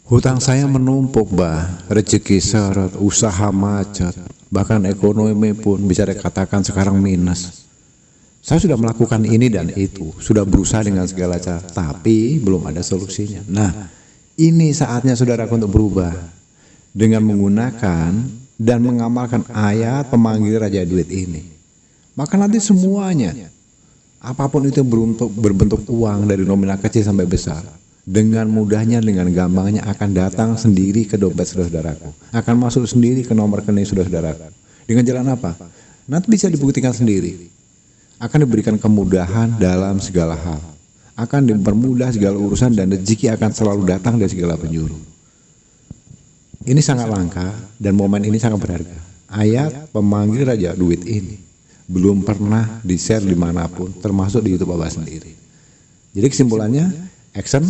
Hutang saya menumpuk, rezeki seret, usaha macet, bahkan ekonomi pun bisa dikatakan sekarang minus. Saya sudah melakukan ini dan itu, sudah berusaha dengan segala cara, tapi belum ada solusinya. Nah, ini saatnya saudaraku untuk berubah dengan menggunakan dan mengamalkan ayat pemanggil Raja Duit ini. Maka nanti semuanya, apapun itu berbentuk uang dari nominal kecil sampai besar, dengan mudahnya, dengan gampangnya akan datang sendiri ke dompet saudaraku, akan masuk sendiri ke nomor rekening saudaraku. Dengan jalan apa? Nanti bisa dibuktikan sendiri. Akan diberikan kemudahan dalam segala hal, akan dipermudah segala urusan, dan rezeki akan selalu datang dari segala penjuru. Ini sangat langka dan momen ini sangat berharga. Ayat pemanggil Raja Duit ini belum pernah di-share dimanapun, termasuk di YouTube Abah sendiri. Jadi kesimpulannya, action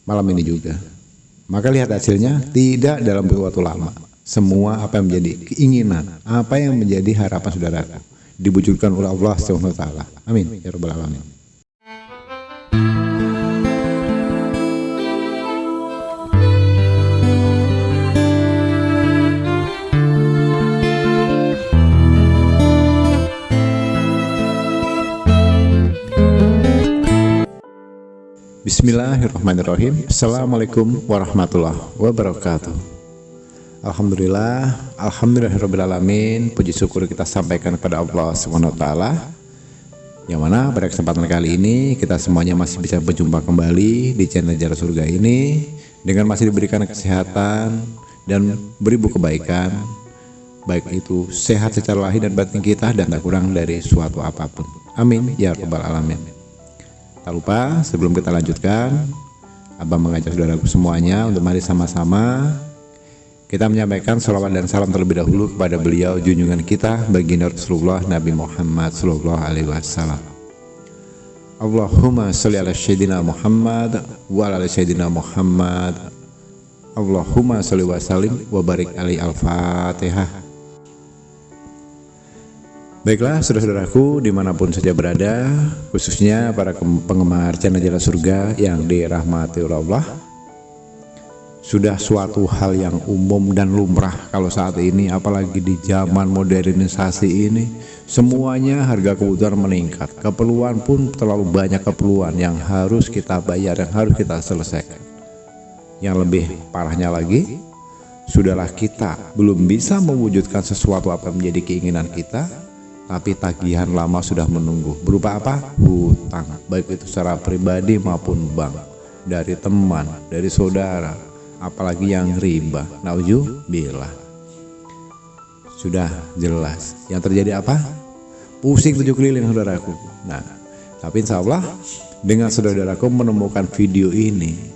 malam ini juga. Maka lihat hasilnya, tidak dalam waktu lama. Semua apa yang menjadi keinginan, apa yang menjadi harapan saudaraku, diwujudkan oleh Allah SWT. Amin ya rabbal alamin. Bismillahirrahmanirrahim. Assalamualaikum warahmatullahi wabarakatuh. Alhamdulillahirrahmanirrahim. Puji syukur kita sampaikan kepada Allah SWT, yang mana pada kesempatan kali ini kita semuanya masih bisa berjumpa kembali di channel Jalan Surga ini, dengan masih diberikan kesehatan dan beribu kebaikan, baik itu sehat secara lahir dan batin kita, dan tak kurang dari suatu apapun. Amin ya rabbal alamin. Tak lupa sebelum kita lanjutkan, Abah mengajak saudaraku semuanya untuk mari sama-sama kita menyampaikan sholawat dan salam terlebih dahulu kepada beliau junjungan kita baginda Rasulullah Nabi Muhammad Sallallahu Alaihi Wasallam. Allahumma sholli ala Sayyidina Muhammad wa ala Sayyidina Muhammad. Allahumma sholli wa sallim wa barik alaihi. Al-Fatihah. Baiklah saudara-saudaraku dimanapun saja berada, khususnya para penggemar channel Jalan Surga yang dirahmati oleh Allah, sudah suatu hal yang umum dan lumrah kalau saat ini, apalagi di zaman modernisasi ini, semuanya harga kebutuhan meningkat, keperluan pun terlalu banyak keperluan yang harus kita bayar, yang harus kita selesaikan. Yang lebih parahnya lagi, sudahlah kita belum bisa mewujudkan sesuatu apa yang menjadi keinginan kita, tapi tagihan lama sudah menunggu. Berupa apa? Hutang, baik itu secara pribadi maupun bank, dari teman, dari saudara, apalagi yang riba. Nauzubillah. Sudah jelas yang terjadi apa? Pusing tujuh keliling saudaraku. Nah, tapi insya Allah dengan saudaraku menemukan video ini,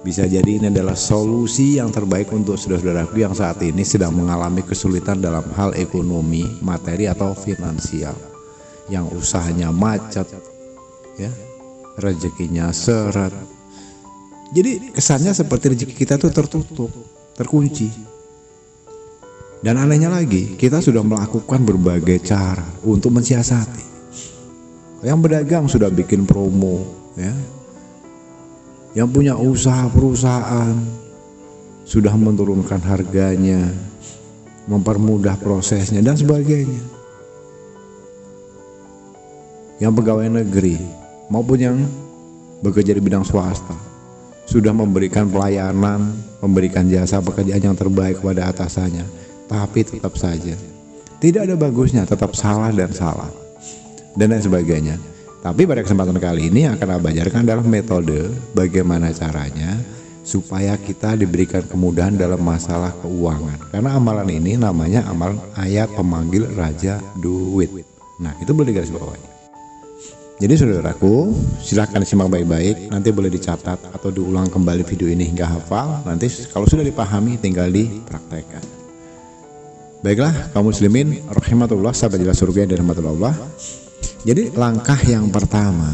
bisa jadi ini adalah solusi yang terbaik untuk saudara-saudaraku yang saat ini sedang mengalami kesulitan dalam hal ekonomi, materi atau finansial, yang usahanya macet, ya, rezekinya seret. Jadi kesannya seperti rezeki kita tuh tertutup, terkunci. Dan anehnya lagi, kita sudah melakukan berbagai cara untuk mensiasati. Yang berdagang sudah bikin promo, ya. Yang punya usaha perusahaan sudah menurunkan harganya, mempermudah prosesnya dan sebagainya. Yang pegawai negeri maupun yang bekerja di bidang swasta sudah memberikan pelayanan, memberikan jasa pekerjaan yang terbaik kepada atasannya, tapi tetap saja tidak ada bagusnya, tetap salah dan lain sebagainya. Tapi pada kesempatan kali ini akan Abah ajarkan dalam metode bagaimana caranya supaya kita diberikan kemudahan dalam masalah keuangan. Karena amalan ini namanya amalan ayat pemanggil Raja Duit. Nah, itu boleh digaris bawahi. Jadi saudaraku, silahkan simak baik-baik, nanti boleh dicatat atau diulang kembali video ini hingga hafal. Nanti kalau sudah dipahami tinggal dipraktekkan. Baiklah kaum muslimin rahimatullah, sahabat Jalan Surga dan rahmatullah. Jadi langkah yang pertama,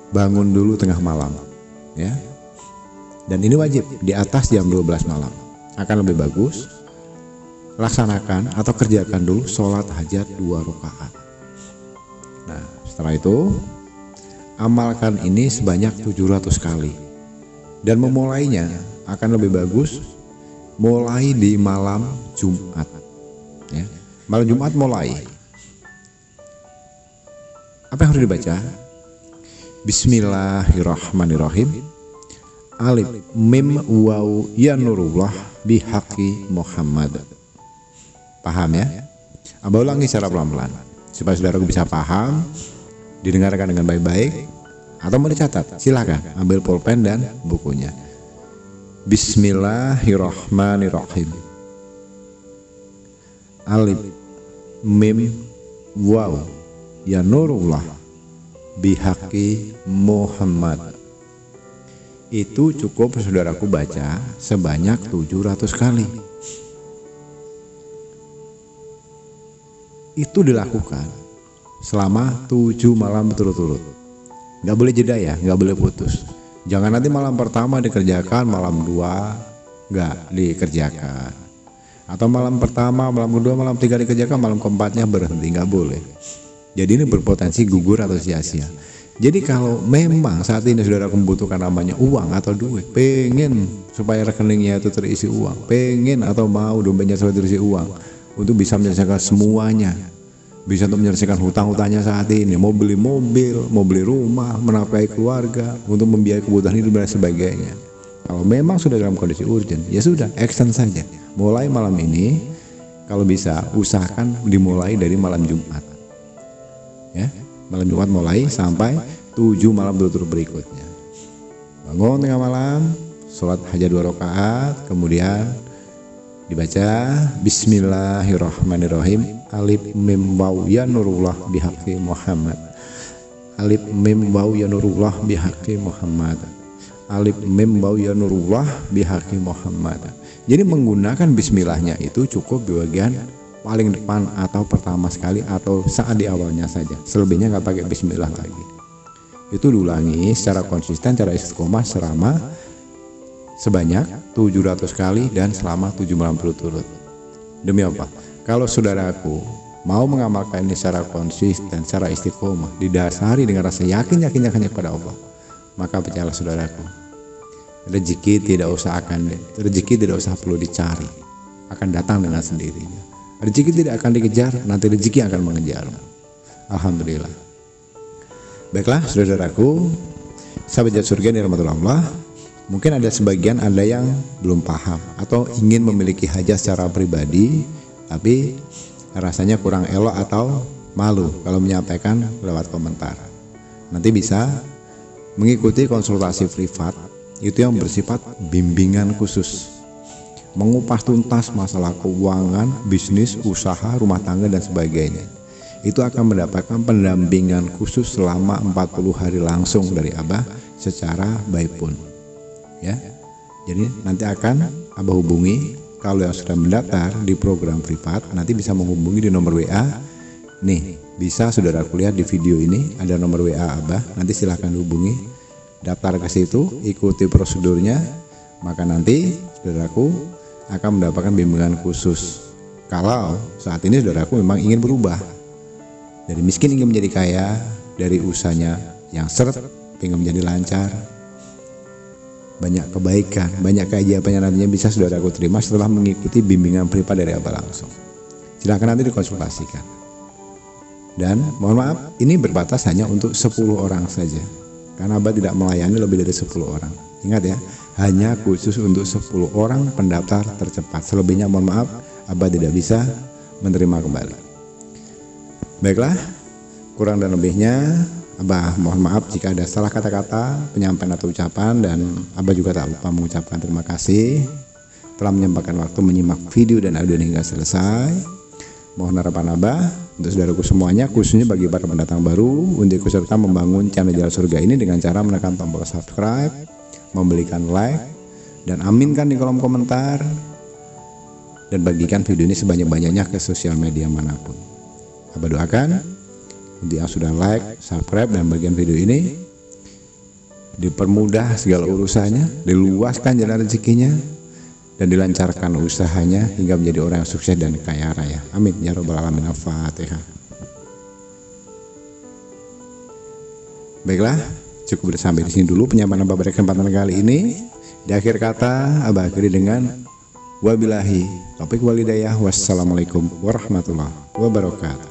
bangun dulu tengah malam, ya. Dan ini wajib di atas jam 12 malam. Akan lebih bagus laksanakan atau kerjakan dulu sholat hajat 2 rakaat. Nah, setelah itu amalkan ini sebanyak 700 kali. Dan memulainya akan lebih bagus mulai di malam Jumat ya. Malam Jumat mulai. Apa yang harus dibaca? Bismillahirrahmanirrahim. Alif mim waw ya nurullah bihaqi Muhammad. Paham ya? Abah ulangi secara pelan-pelan supaya saudara bisa paham, didengarkan dengan baik-baik, atau mau dicatat silakan ambil pulpen dan bukunya. Bismillahirrahmanirrahim. Alif mim waw ya nurullah bihaqi Muhammad. Itu cukup saudaraku baca sebanyak 700 kali. Itu dilakukan selama 7 malam berturut-turut. Gak boleh jeda ya, gak boleh putus. Jangan nanti malam pertama dikerjakan, malam 2 gak dikerjakan. Atau malam pertama, malam kedua, malam 3 dikerjakan, malam keempatnya berhenti, gak boleh. Jadi ini berpotensi gugur atau sia-sia. Jadi kalau memang saat ini saudara membutuhkan namanya uang atau duit, pengen supaya rekeningnya itu terisi uang, pengen atau mau dompetnya selalu terisi uang, untuk bisa menyelesaikan semuanya, bisa untuk menyelesaikan hutang-hutangnya saat ini, mau beli mobil, mau beli rumah, menafkahi keluarga, untuk membiayai kebutuhan hidup dan sebagainya. Kalau memang sudah dalam kondisi urgent, ya sudah, action saja. Mulai malam ini, kalau bisa usahakan dimulai dari malam Jumat. Ya, malam Jumat mulai sampai 7 malam berturut-turut berikutnya. Bangun tengah malam, sholat hajat 2 rakaat, kemudian dibaca Bismillahirrahmanirrahim. Alif mim waw ya nurullah bihaqi Muhammad. Alif mim waw ya nurullah bihaqi Muhammad. Alif mim waw ya nurullah bihaqi Muhammad. Jadi menggunakan bismillahnya itu cukup di bagian paling depan atau pertama sekali atau saat di awalnya saja. Selebihnya nggak pakai bismillah lagi. Itu diulangi secara konsisten, secara istiqomah selama sebanyak 700 kali dan selama 7 malam berturut-turut. Demi apa? Kalau saudaraku mau mengamalkan ini secara konsisten, secara istiqomah, didasari dengan rasa yakin kepada Allah, maka percayalah saudaraku, rezeki tidak usah perlu dicari, akan datang dengan sendirinya. Rezeki tidak akan dikejar, nanti rezeki akan mengejarmu. Alhamdulillah. Baiklah saudaraku, sahabat Jati Surga yang dirahmati Allah, mungkin ada sebagian Anda yang belum paham atau ingin memiliki hajat secara pribadi, tapi rasanya kurang elok atau malu kalau menyampaikan lewat komentar. Nanti bisa mengikuti konsultasi privat, itu yang bersifat bimbingan khusus, mengupas tuntas masalah keuangan, bisnis, usaha, rumah tangga dan sebagainya. Itu akan mendapatkan pendampingan khusus selama 40 hari langsung dari Abah secara by phone. Ya, jadi nanti akan Abah hubungi. Kalau yang sudah mendaftar di program privat, nanti bisa menghubungi di nomor WA. Nih, bisa saudaraku lihat di video ini ada nomor WA Abah. Nanti silahkan hubungi, daftar ke situ, ikuti prosedurnya, maka nanti saudaraku akan mendapatkan bimbingan khusus. Kalau saat ini saudaraku memang ingin berubah dari miskin ingin menjadi kaya, dari usahanya yang seret ingin menjadi lancar, banyak kebaikan, banyak keajaiban yang nantinya bisa saudaraku terima setelah mengikuti bimbingan privat dari Abah langsung. Silahkan nanti dikonsultasikan. Dan mohon maaf, ini berbatas hanya untuk 10 orang saja, karena Abah tidak melayani lebih dari 10 orang. Ingat ya, hanya khusus untuk 10 orang pendaftar tercepat. Selebihnya mohon maaf, Abah tidak bisa menerima kembali. Baiklah, kurang dan lebihnya Abah mohon maaf jika ada salah kata-kata, penyampaian atau ucapan, dan Abah juga tak lupa mengucapkan terima kasih telah menyempatkan waktu menyimak video dan audio hingga selesai. Mohon harapan Abah untuk saudaraku semuanya, khususnya bagi para pendatang baru, untuk ikut serta membangun channel Jalan Surga ini dengan cara menekan tombol subscribe, memberikan like, dan aminkan di kolom komentar, dan bagikan video ini sebanyak-banyaknya ke sosial media manapun. Abah doakan untuk yang sudah like, subscribe, dan bagian video ini dipermudah segala urusannya, diluaskan jalan rezekinya, dan dilancarkan usahanya hingga menjadi orang yang sukses dan kaya raya. Amin ya rabbal alamin. Al-Fatihah. Baiklah, Cukup sampai di sini dulu penyampaian Abah pada kesempatan kali ini. Di akhir kata Abah akhiri dengan wabillahi taufiq wal hidayah. Wassalamualaikum warahmatullahi wabarakatuh.